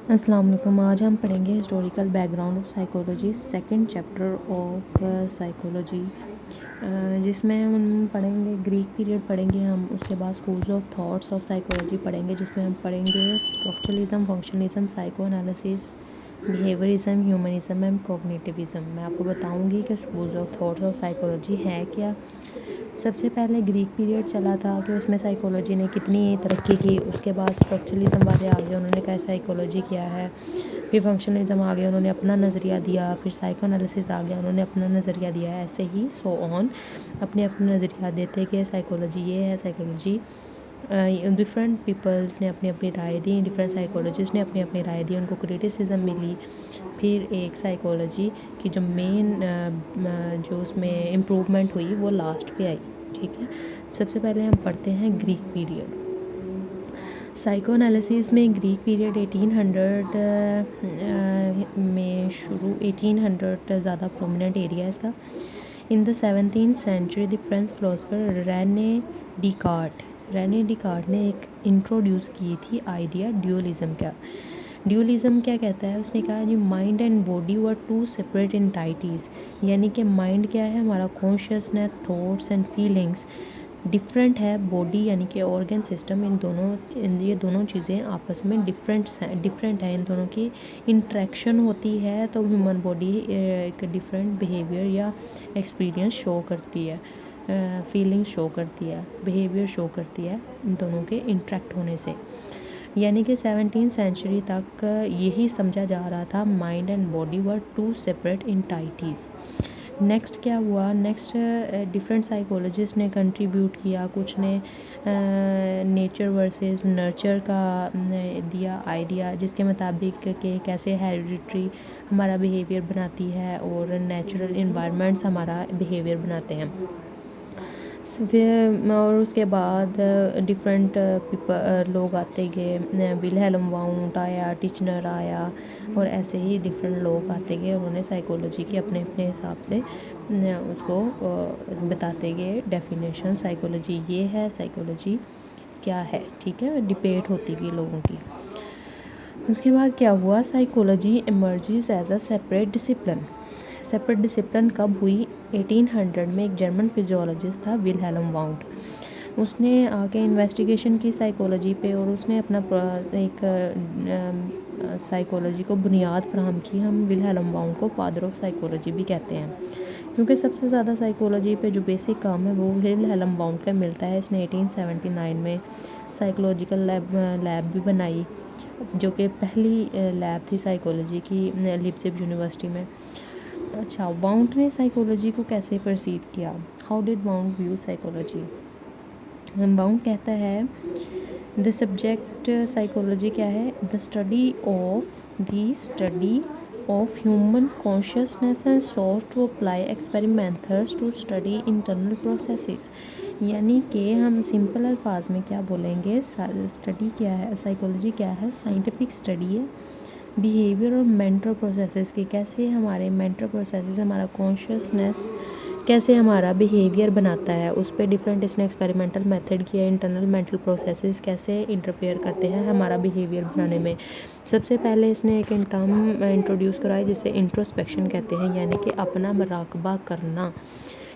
अस्सलाम वालेकुम। आज हम पढ़ेंगे historical background of psychology, second chapter of psychology, जिसमें हम पढ़ेंगे ग्रीक पीरियड पढ़ेंगे हम। उसके बाद schools of thoughts of psychology पढ़ेंगे, जिसमें हम पढ़ेंगे structuralism, functionalism, psychoanalysis, behaviourism, humanism and cognitivism. मैं आपको बताऊंगी कि schools of thoughts of psychology है क्या। सबसे पहले ग्रीक पीरियड चला था कि उसमें साइकोलॉजी ने कितनी तरक्की की। उसके बाद स्ट्रक्चरलिज्म वाले आ गए, उन्होंने कहा साइकोलॉजी क्या है। फिर फंक्शनलिज्म आ गया, उन्होंने अपना नज़रिया दिया। फिर साइको एनालिसिस आ गया, उन्होंने अपना नज़रिया दिया। ऐसे ही सो ऑन अपने अपना नज़रिया देते कि साइकोलॉजी ये है, साइकोलॉजी डिफरेंट पीपल्स ने अपनी अपनी राय दी, डिफरेंट साइकोलॉजिस्ट ने अपनी अपनी राय दी, उनको क्रिटिसिज्म मिली। फिर एक साइकोलॉजी की जो मेन जो उसमें इम्प्रूवमेंट हुई वो लास्ट पे आई। ठीक है, सबसे पहले हम पढ़ते हैं ग्रीक पीरियड। साइको एनालिसिस में ग्रीक पीरियड 1800 में शुरू, 1800 ज़्यादा प्रोमिनेंट एरिया है इसका। In the 17th century the French philosopher Rene Descartes ने एक इंट्रोड्यूस की थी आइडिया ड्यूअलिज्म का। ड्यूअलिज्म क्या कहता है, उसने कहा जी mind and body were two separate entities, यानी कि माइंड क्या है हमारा consciousness, thoughts and feelings different है, बॉडी यानी कि ऑर्गन सिस्टम, ये दोनों चीज़ें आपस में डिफरेंट है। इन दोनों की इंट्रैक्शन होती है तो ह्यूमन बॉडी एक डिफरेंट बिहेवियर या एक्सपीरियंस शो करती है, फीलिंग शो करती है, बिहेवियर शो करती है इन दोनों के इंट्रैक्ट होने से। यानी कि 17th सेंचुरी तक यही समझा जा रहा था mind and body were two separate entities. Next क्या हुआ, नेक्स्ट डिफरेंट साइकोलॉजिस्ट ने कंट्रीब्यूट किया। कुछ ने नेचर वर्सेस नर्चर का दिया आइडिया, जिसके मुताबिक कि कैसे हेरिडिटरी हमारा बिहेवियर बनाती है और नेचुरल इन्वायरमेंट्स हमारा बिहेवियर बनाते हैं। फिर और उसके बाद डिफरेंट लोग आते गए, विल्हेल्म वाउंट आया, टिचनर आया, और ऐसे ही डिफरेंट लोग आते गए। उन्होंने साइकोलॉजी की अपने अपने हिसाब से उसको बताते गए डेफिनेशन, साइकोलॉजी ये है, साइकोलॉजी क्या है। ठीक है, डिबेट होती गई लोगों की। उसके बाद क्या हुआ, psychology emerges as a separate discipline कब हुई, 1800 में एक जर्मन फिजियोलॉजिस्ट था विल्हेल्म वाउंट। उसने आके इन्वेस्टिगेशन की साइकोलॉजी पे और उसने अपना एक साइकोलॉजी को बुनियाद फराहम की। हम विल्हेल्म वाउंट को फादर ऑफ साइकोलॉजी भी कहते हैं, क्योंकि सबसे ज़्यादा साइकोलॉजी पे जो बेसिक काम है वो विल्हेल्म वाउंट का मिलता है। इसने 1879 में साइकोलॉजिकल लैब भी बनाई, जो कि पहली लैब थी साइकोलॉजी की लिप्सिक यूनिवर्सिटी में। अच्छा, वाउंट ने साइकोलॉजी को कैसे परसीव किया, how did Wundt view psychology. Wundt कहता है द सब्जेक्ट साइकोलॉजी क्या है, the study of human consciousness and sought to apply experiment methods to study internal processes. यानी कि हम सिंपल अल्फाज में क्या बोलेंगे, स्टडी क्या है, साइकोलॉजी क्या है, साइंटिफिक स्टडी है बिहेवियर और मेंटल प्रोसेसेस की, कैसे हमारे मेंटल प्रोसेसेस, हमारा कॉन्शियसनेस कैसे हमारा बिहेवियर बनाता है, उस पर डिफरेंट इसने एक्सपेरिमेंटल मेथड किया। इंटरनल मेंटल प्रोसेसेस कैसे इंटरफेयर करते हैं हमारा बिहेवियर बनाने में। सबसे पहले इसने एक टर्म इंट्रोड्यूस कराई जिसे इंट्रोस्पेक्शन कहते हैं, यानी कि अपना मुराकबा करना।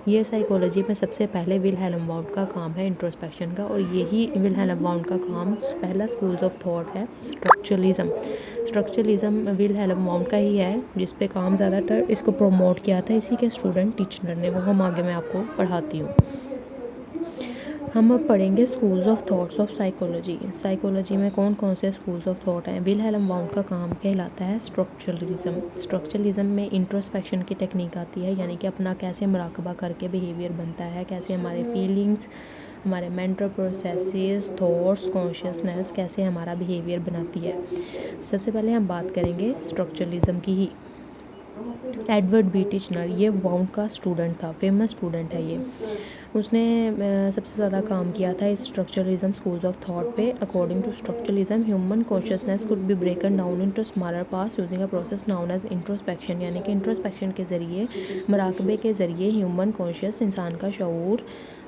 ये साइकोलॉजी में सबसे पहले विल्हेल्म वाउंट का काम है इंट्रोस्पेक्शन का, और यही विल्हेल्म वाउंट का काम पहला स्कूल्स ऑफ थॉट है स्ट्रक्चरलिज्म विल्हेल्म वाउंट का ही है, जिस पे काम ज़्यादातर इसको प्रमोट किया था इसी के स्टूडेंट टिचनर ने। वो हम आगे मैं आपको पढ़ाती हूँ। हम अब पढ़ेंगे schools of thoughts of psychology. Psychology में कौन कौन से स्कूल्स ऑफ थॉट हैं। विल्हेल्म वाउंट का काम कहलाता है स्ट्रक्चरलिज्म में इंट्रोस्पेक्शन की टेक्निक आती है, यानी कि अपना कैसे मुराकबा करके बिहेवियर बनता है, कैसे हमारे फीलिंग्स, हमारे मेंटल प्रोसेसेस, थॉट्स, कॉन्शियसनेस कैसे हमारा बिहेवियर बनाती है। सबसे पहले हम बात करेंगे स्ट्रक्चरलिज्म की ही। एडवर्ड बी टिचनर ये वाउंट का स्टूडेंट था, फेमस स्टूडेंट है ये। उसने सबसे ज़्यादा काम किया था इस स्ट्रक्चरलिज्म स्कूल्स ऑफ थॉट पे। According to structuralism human consciousness could be broken down into smaller parts using a process known as introspection, यानी कि इंट्रोस्पेक्शन के ज़रिए, मुराकबे के ज़रिए ह्यूमन कॉन्शियस, इंसान का शऊर,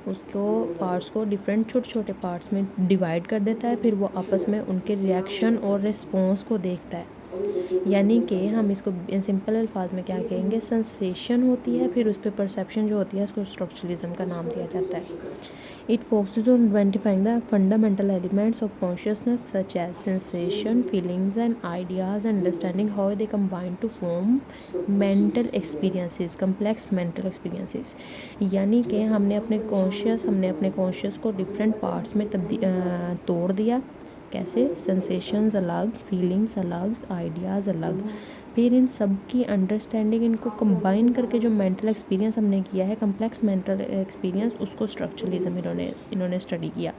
उसको पार्ट्स को डिफरेंट छोटे छोटे पार्ट्स में डिवाइड कर देता है। फिर वो आपस में उनके रिएक्शन और रिस्पॉन्स को देखता है। यानी कि हम इसको सिंपल अल्फाज में क्या कहेंगे, सेंसेशन होती है, फिर उस पर परसेप्शन जो होती है उसको स्ट्रक्चरलिज्म का नाम दिया जाता है। It focuses on identifying the fundamental elements of consciousness such as sensation, feelings and ideas and understanding how they combine to form mental experiences, complex mental experiences। यानी कि हमने अपने कॉन्शियस को डिफरेंट पार्ट्स में तोड़ दिया। कैसे? सेंसेशंस अलग, फीलिंग्स अलग, आइडियाज़ अलग, फिर इन सब की अंडरस्टैंडिंग, इनको कंबाइन करके जो मेंटल एक्सपीरियंस हमने किया है, कम्प्लेक्स मेंटल एक्सपीरियंस, उसको स्ट्रक्चरलिज्म इन्होंने स्टडी किया।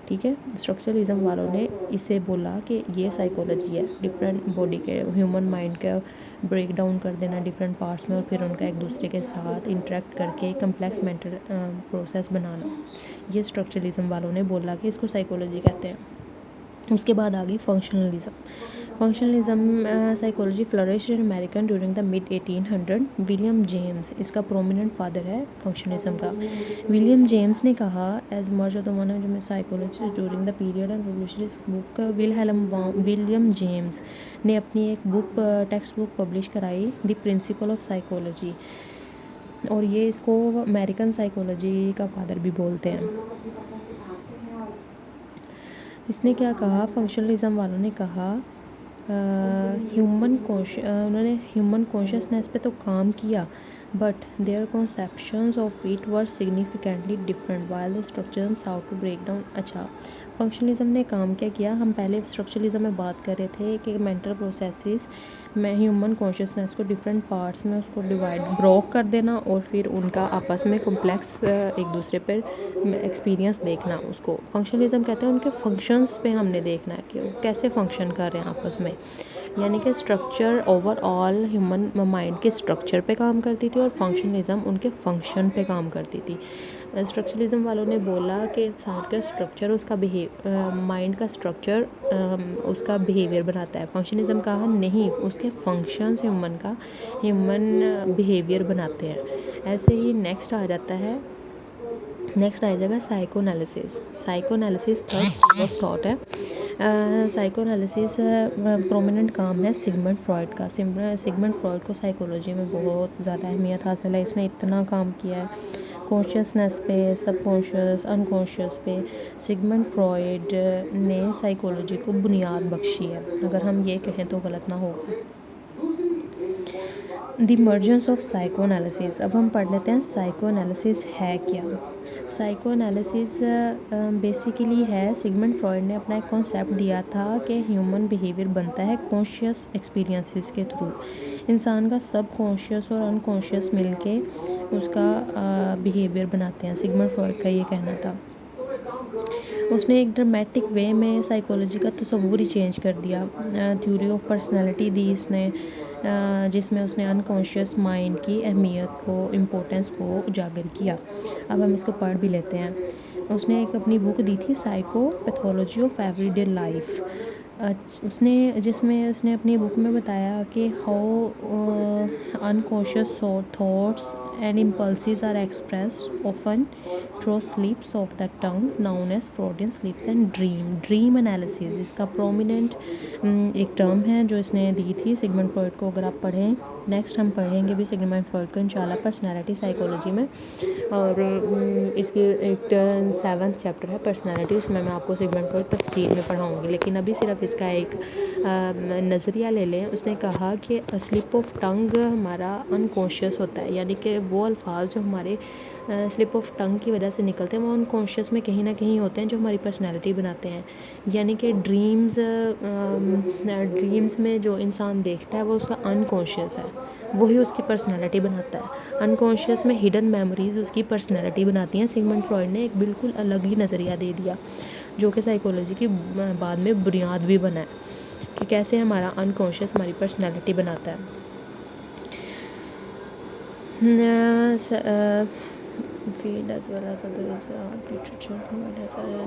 ठीक है, स्ट्रक्चरलिज्म वालों ने इसे बोला कि ये साइकोलॉजी है, डिफरेंट बॉडी के ह्यूमन माइंड का ब्रेक डाउन कर देना डिफरेंट पार्ट्स में और फिर उनका एक दूसरे के साथ इंटरेक्ट करके कम्प्लेक्स मेंटल प्रोसेस बनाना। ये स्ट्रक्चरलिज्म वालों ने बोला कि इसको साइकोलॉजी कहते हैं। उसके बाद आ गई functionalism. Psychology flourish in American during the mid 1800। William James इसका प्रोमिनेंट फादर है फंक्शनलिज्म का। विलियम जेम्स ने कहा as much of the one of psychology during the period and revolutionary book. William James ने अपनी एक बुक, टेक्स्ट बुक पब्लिश कराई, the principle of psychology, और ये इसको अमेरिकन साइकोलॉजी का फादर भी बोलते हैं। इसने क्या कहा, फंक्शनलिज्म वालों ने कहा उन्होंने ह्यूमन कॉन्शियसनेस पे तो काम किया, but their conceptions of it were significantly different while the structurals how to break down. अच्छा, फंक्शनलिज्म ने काम क्या किया? हम पहले स्ट्रक्चरलिज्म में बात कर रहे थे कि मेंटल प्रोसेसेस में ह्यूमन कॉन्शियसनेस को डिफरेंट पार्ट्स में उसको ब्रोक कर देना और फिर उनका आपस में कॉम्प्लेक्स एक दूसरे पर एक्सपीरियंस देखना। उसको फंक्शनलिज्म कहते हैं। उनके फंक्शंस पे हमने देखना है कि वो कैसे फंक्शन कर रहे हैं आपस में, यानी कि स्ट्रक्चर ओवरऑल ह्यूमन माइंड के स्ट्रक्चर पे काम करती थी और फंक्शनलिज्म उनके फंक्शन पे काम करती थी। स्ट्रक्चरलिज्म वालों ने बोला कि इंसान का स्ट्रक्चर उसका माइंड का स्ट्रक्चर उसका बिहेवियर बनाता है। फंक्शनलिज्म कहा नहीं, उसके फंक्शंस ह्यूमन बिहेवियर बनाते हैं। ऐसे ही नेक्स्ट आ जाएगा psychoanalysis third school of thought है। साइकोएनालिसिस प्रोमिनेंट काम है सिगमंड फ्रॉइड का। सिगमंड फ्रॉइड को साइकोलॉजी में बहुत ज़्यादा अहमियत हासिल है। इसने इतना काम किया है कॉन्शियसनेस पे, सबकॉन्शियस, अनकॉन्शियस पे। सिगमंड फ्रॉइड ने साइकोलॉजी को बुनियाद बख्शी है, अगर हम ये कहें तो गलत ना होगा। The emergence of psychoanalysis. अब हम पढ़ लेते हैं साइकोएनालिसिस है क्या। साइकोएनालिसिस बेसिकली है, सिगमंड फ्रॉइड ने अपना एक कॉन्सेप्ट दिया था कि ह्यूमन बिहेवियर बनता है कॉन्शियस एक्सपीरियंसेस के थ्रू। इंसान का सब कॉन्शियस और अनकॉन्शियस मिलके उसका बिहेवियर बनाते हैं। सिगमंड फ्रॉइड का ये कहना था। उसने एक ड्रामेटिक वे में साइकोलॉजी का तस्वुर ही चेंज कर दिया। थ्योरी ऑफ पर्सनालिटी दी इसने, जिसमें उसने अनकॉन्शियस माइंड की अहमियत को, इम्पोर्टेंस को उजागर किया। अब हम इसको पढ़ भी लेते हैं। उसने एक अपनी बुक दी थी psycho pathology of everyday life. जिसमें उसने अपनी बुक में बताया कि how unconscious thoughts and impulses are expressed often through slips of the tongue known as Freudian slips and dream analysis। इसका प्रोमिनेंट एक टर्म है जो इसने दी थी सिगमंड फ्रॉइड को। अगर आप पढ़ें, नेक्स्ट हम पढ़ेंगे भी सिगमंड फ्रॉइड को इंशाल्लाह पर्सनालिटी साइकोलॉजी में, और इसकी एक 7th चैप्टर है पर्सनालिटी, उसमें मैं आपको सिगमंड फ्रॉइड तफसील में पढ़ाऊँगी, लेकिन अभी सिर्फ इसका एक नज़रिया ले लें। उसने कहा कि स्लिप ऑफ टंग हमारा अनकॉन्शियस होता है, यानी कि वो अल्फाज जो हमारे स्लिप ऑफ टंग की वजह से निकलते हैं वो अनकॉन्शियस में कहीं ना कहीं होते हैं, जो हमारी पर्सनालिटी बनाते हैं। यानी कि ड्रीम्स में जो इंसान देखता है वो उसका अनकॉन्शियस है, वही उसकी पर्सनालिटी बनाता है। अनकॉन्शियस में हिडन मेमोरीज़ उसकी पर्सनालिटी बनाती हैं। सिगमंड फ्रॉइड ने एक बिल्कुल अलग ही नज़रिया दे दिया, जो कि साइकोलॉजी की बाद में बुनियाद भी बना है कि कैसे हमारा अनकॉन्शियस हमारी पर्सनालिटी बनाता है।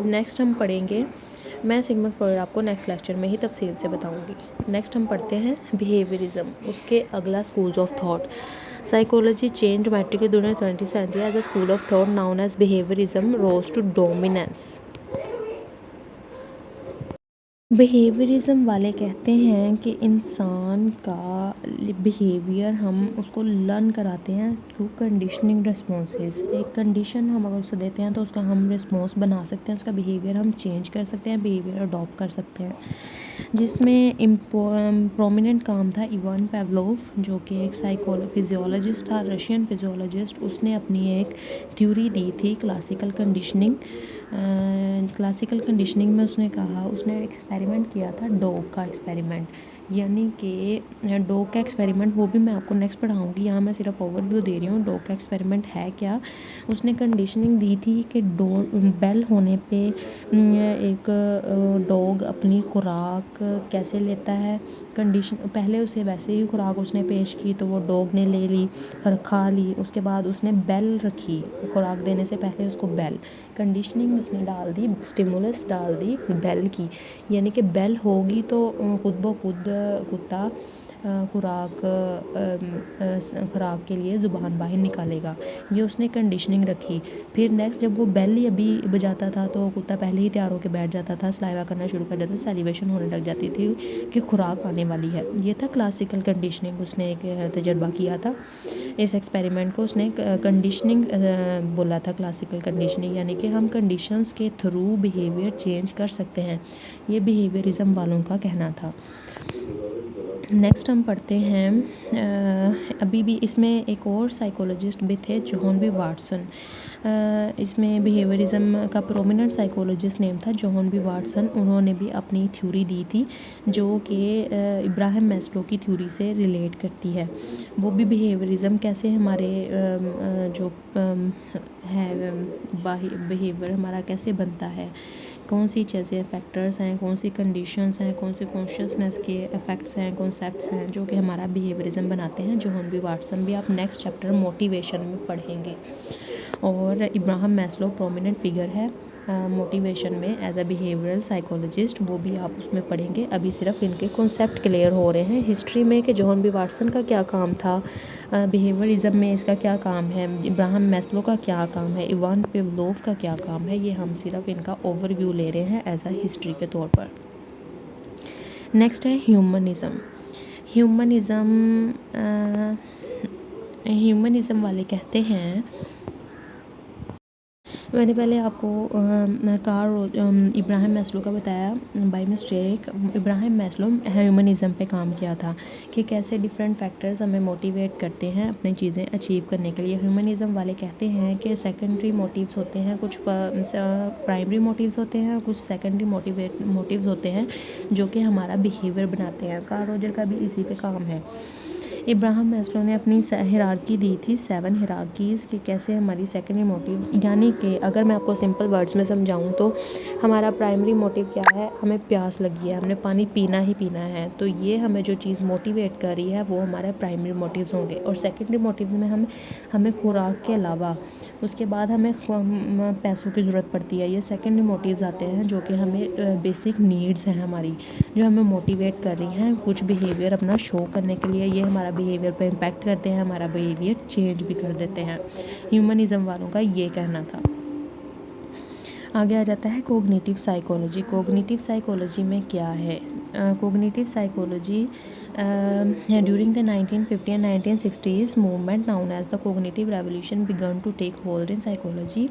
नेक्स्ट हम पढ़ेंगे, मैं सिगमंड फ्रॉइड आपको नेक्स्ट लेक्चर में ही तफसील से बताऊंगी। नेक्स्ट हम पढ़ते हैं बिहेवियरिज्म, उसके अगला schools of thought. Psychology change dramatically during 20th century as a school of thought known as behaviourism rose to dominance. Behaviourism वाले कहते हैं कि इंसान का बिहेवियर हम उसको लर्न कराते हैं थ्रू कंडीशनिंग रिस्पॉन्सेस। एक कंडीशन हम अगर उसे देते हैं तो उसका हम रिस्पॉन्स बना सकते हैं, उसका बिहेवियर हम चेंज कर सकते हैं, बिहेवियर अडॉप्ट कर सकते हैं। जिसमें प्रोमिनेंट काम था इवान पेवलोव, जो कि एक फिजियोलॉजिस्ट था, रशियन फिजियोलॉजिस्ट। उसने अपनी एक थ्योरी दी थी क्लासिकल कंडीशनिंग। क्लासिकल कंडीशनिंग में उसने कहा, उसने एक्सपेरिमेंट किया था डॉग का एक्सपेरिमेंट, यानी कि डॉग का एक्सपेरिमेंट, वो भी मैं आपको नेक्स्ट पढ़ाऊँगी, यहाँ मैं सिर्फ ओवरव्यू दे रही हूँ डॉग का एक्सपेरिमेंट है क्या। उसने कंडीशनिंग दी थी कि बेल होने पे एक डॉग अपनी खुराक कैसे लेता है। कंडीशन पहले उसे वैसे ही खुराक उसने पेश की तो वो डॉग ने ले ली और खा ली। उसके बाद उसने बेल रखी, खुराक देने से पहले उसको बेल, कंडीशनिंग उसने डाल दी, स्टिमुलस डाल दी बेल की, यानी कि बेल होगी तो खुद ब खुद कुत्ता खुराक के लिए ज़ुबान बाहर निकालेगा। ये उसने कंडीशनिंग रखी। फिर नेक्स्ट जब वो बेल ही अभी बजाता था तो कुत्ता पहले ही तैयार होकर बैठ जाता था, सलाइवा करना शुरू कर देता था, सैलिवेशन होने लग जाती थी कि खुराक आने वाली है। ये था क्लासिकल कंडीशनिंग। उसने एक तजर्बा किया था, इस एक्सपेरिमेंट को उसने कंडीशनिंग बोला था, क्लासिकल कंडीशनिंग, यानी कि हम कंडीशंस के थ्रू बिहेवियर चेंज कर सकते हैं। ये बिहेवियरिज़म वालों का कहना था। नेक्स्ट हम पढ़ते हैं, अभी भी इसमें एक और साइकोलॉजिस्ट भी थे, जॉन बी वाटसन। इसमें बिहेवियरिज़म का प्रोमिनेंट साइकोलॉजिस्ट नेम था जॉन बी वाटसन। उन्होंने भी अपनी थ्योरी दी थी जो कि इब्राहिम मैस्लो की थ्योरी से रिलेट करती है। वो भी बिहेवियरिज़म कैसे हमारे जो है बिहेवियर हमारा कैसे बनता है, कौन सी चीज़ें फैक्टर्स हैं, कौन सी कंडीशंस हैं, कौन से कॉन्शियसनेस के इफ़ेक्ट्स हैं, कॉन्सेप्ट्स हैं जो कि हमारा बिहेवियरिज़म बनाते हैं। जॉन बी वाटसन भी आप नेक्स्ट चैप्टर मोटिवेशन में पढ़ेंगे। और इब्राहिम मैस्लो प्रोमिनेंट फिगर है मोटिवेशन में एज अ बिहेवियरल साइकोलॉजिस्ट, वो भी आप उसमें पढ़ेंगे। अभी सिर्फ इनके कॉन्सेप्ट क्लियर हो रहे हैं हिस्ट्री में कि जॉन बी वाटसन का क्या काम था, बिहेवियरिज़म में इसका क्या काम है, इब्राहिम मैस्लो का क्या काम है, इवान पेवलोव का क्या काम है। ये हम सिर्फ इनका ओवरव्यू ले रहे हैं एज अ हिस्ट्री के तौर पर। नेक्स्ट है ह्यूमनिज़म। ह्यूमनिज़म वाले कहते हैं, मैंने पहले आपको इब्राहिम मैस्लो का बताया by mistake. Ibrahim Maslow humanism पे काम किया था कि कैसे डिफरेंट फैक्टर्स हमें मोटिवेट करते हैं अपनी चीज़ें अचीव करने के लिए। ह्यूमनिज़म वाले कहते हैं कि सेकेंडरी मोटिव्स होते हैं, कुछ प्राइमरी मोटिव्स होते हैं, कुछ सेकेंडरी मोटिव्स होते हैं जो कि हमारा बिहेवियर बनाते हैं। कार्ल रॉजर का भी इसी पे काम है। इब्राहिम मैस्लो ने अपनी हिरार्की दी थी, 7 हिरार्कीज़, कि कैसे हमारी सेकेंडरी मोटिव्स, यानी कि अगर मैं आपको सिंपल वर्ड्स में समझाऊं तो हमारा प्राइमरी मोटिव क्या है, हमें प्यास लगी है, हमने पानी पीना ही पीना है, तो ये हमें जो चीज़ मोटिवेट कर रही है वो हमारे प्राइमरी मोटिव्स होंगे। और सेकेंडरी मोटिव्स में हमें खुराक के अलावा उसके बाद हमें पैसों की ज़रूरत पड़ती है। ये सेकेंडरी मोटिव्स आते हैं जो कि हमें बेसिक नीड्स हैं हमारी, जो हमें मोटिवेट कर रही हैं कुछ बिहेवियर अपना शो करने के लिए। ये हमारा बिहेवियर पे इम्पैक्ट करते हैं, हमारा बिहेवियर चेंज भी कर देते हैं। ह्यूमनिज़म वालों का ये कहना था। आगे आ जाता है कोग्निटिव साइकोलॉजी। कोग्निटिव साइकोलॉजी में क्या है, cognitive psychology during the 1950 and 1960s movement known as the cognitive revolution began to take hold in psychology.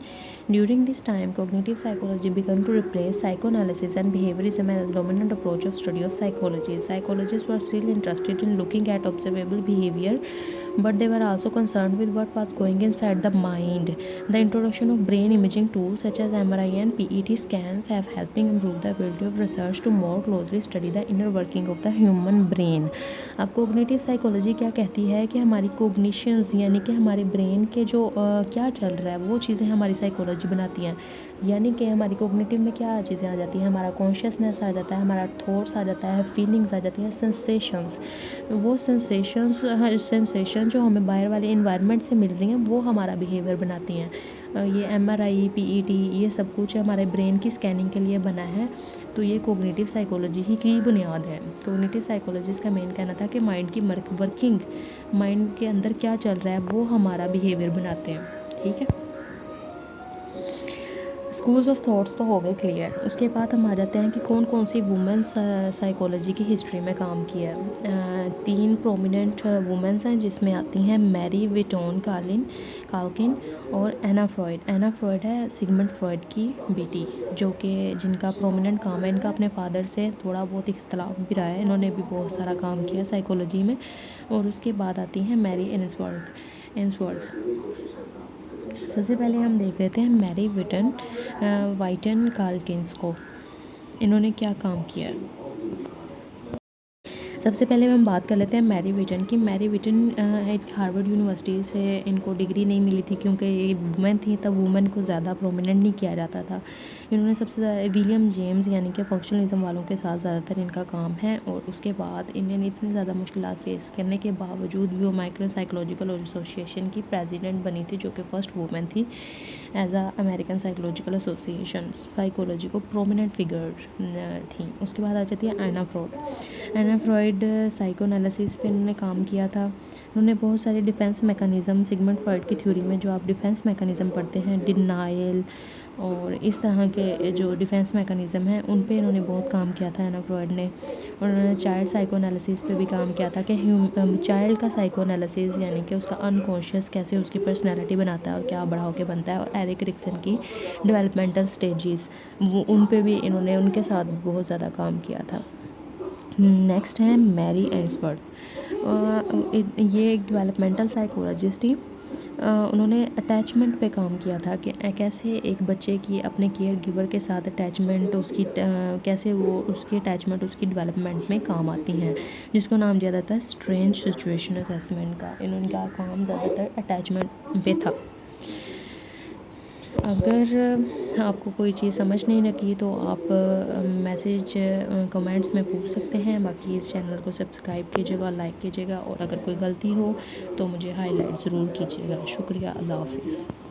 During this time, cognitive psychology began to replace psychoanalysis and behaviorism as a dominant approach of study of psychology. Psychologists were still interested in looking at observable behavior, but they were also concerned with what was going inside the mind. The introduction of brain imaging tools such as MRI and PET scans have helping improve the ability of research to more closely study the inner working of the human brain. अब cognitive psychology क्या कहती है कि हमारी कोग्निशंस, यानी कि हमारे brain के जो क्या चल रहा है वो चीज़ें हमारी साइकोलॉजी बनाती हैं। यानी कि हमारी कोग्निटिव में क्या चीज़ें आ जाती हैं, हमारा कॉन्शियसनेस आ जाता है, हमारा थॉट्स आ जाता है, फीलिंग्स आ जाती हैं, सेंसेशंस। वो सेंसेशन जो हमें बाहर वाले इन्वायरमेंट से मिल रही हैं वो हमारा बिहेवियर बनाती हैं। ये MRI PET ये सब कुछ हमारे ब्रेन की स्कैनिंग के लिए बना है। तो ये कोग्निटिव साइकोलॉजी ही की बुनियाद है। कोग्निटिव साइकोलॉजिस्ट का मेन कहना था कि माइंड की वर्किंग, माइंड के अंदर क्या चल रहा है वो हमारा बिहेवियर बनाते हैं। ठीक है, स्कूल्स ऑफ थॉट्स तो हो गए क्लियर। उसके बाद हम आ जाते हैं कि कौन कौन सी वुमेंस साइकोलॉजी की हिस्ट्री में काम किया है। 3 प्रोमिनेंट वुमेंस हैं जिसमें आती हैं मैरी विटोन काल्किन और एना फ्रॉयड। एना फ्रॉयड है सिगमंड फ्रॉयड की बेटी, जो कि जिनका प्रोमिनेंट काम है। इनका अपने फादर से थोड़ा बहुत इख्तलाफ भी रहा है, इन्होंने भी बहुत सारा काम किया साइकोलॉजी में। और उसके बाद आती हैं मैरी एन्सवर्थ। सबसे पहले हम देख लेते हैं मैरी वाइटन काल्किन्स को, इन्होंने क्या काम किया। सबसे पहले हम बात कर लेते हैं मैरी विटन की। मैरी विटन एक हार्वर्ड यूनिवर्सिटी से इनको डिग्री नहीं मिली थी, क्योंकि ये वुमेन थी, तब वुमेन को ज़्यादा प्रोमिनेंट नहीं किया जाता था। इन्होंने सबसे ज़्यादा विलियम जेम्स यानी कि फंक्शनलिज्म वालों के साथ ज़्यादातर इनका काम है। और उसके बाद इन्होंने इतनी ज़्यादा मुश्किलात फेस करने के बावजूद भी वो माइक्रो साइकोलॉजिकल एसोसिएशन की प्रेसिडेंट बनी थी, जो कि फ़र्स्ट वुमेन थी एज आ अमेरिकन साइकोलॉजिकल एसोसिएशन। साइकोलॉजी को प्रोमिनेंट फिगर थी। उसके बाद आ जाती है एना फ्रॉयड साइको एनालिसिस पे इन्होंने काम किया था। उन्होंने बहुत सारे डिफेंस मैकेनिज़्म सिगमंड फ्रॉयड की थ्योरी में जो आप डिफेंस मैकेनिज़्म पढ़ते हैं, डिनाइल और इस तरह के जो डिफेंस मैकेनिज़्म हैं, उन पे इन्होंने बहुत काम किया था एना फ्रॉयड ने। उन्होंने चाइल्ड साइको एनालिसिस पे भी काम किया था कि चाइल्ड का साइको एनालिसिस यानी कि उसका अनकॉन्शियस कैसे उसकी पर्सनैलिटी बनाता है और क्या बड़ा होकर बनता है। और एरिक रिक्सन की डेवलपमेंटल स्टेजेस, वो उन पे भी इन्होंने उनके साथ बहुत ज़्यादा काम किया था। नेक्स्ट है मैरी एन्सवर्थ। ये एक डेवलपमेंटल साइकोलॉजिस्ट थी। उन्होंने अटैचमेंट पे काम किया था कि कैसे एक बच्चे की अपने केयर गिवर के साथ अटैचमेंट उसकी कैसे वो उसकी अटैचमेंट उसकी डेवलपमेंट में काम आती हैं, जिसको नाम दिया जाता है स्ट्रेंज सिचुएशन असेसमेंट का। इनका काम ज़्यादातर अटैचमेंट पे था। अगर आपको कोई चीज़ समझ नहीं लगी तो आप मैसेज कमेंट्स में पूछ सकते हैं। बाकी इस चैनल को सब्सक्राइब कीजिएगा, लाइक कीजिएगा, और अगर कोई गलती हो तो मुझे हाईलाइट ज़रूर कीजिएगा। शुक्रिया, अल्लाह हाफ़िज़।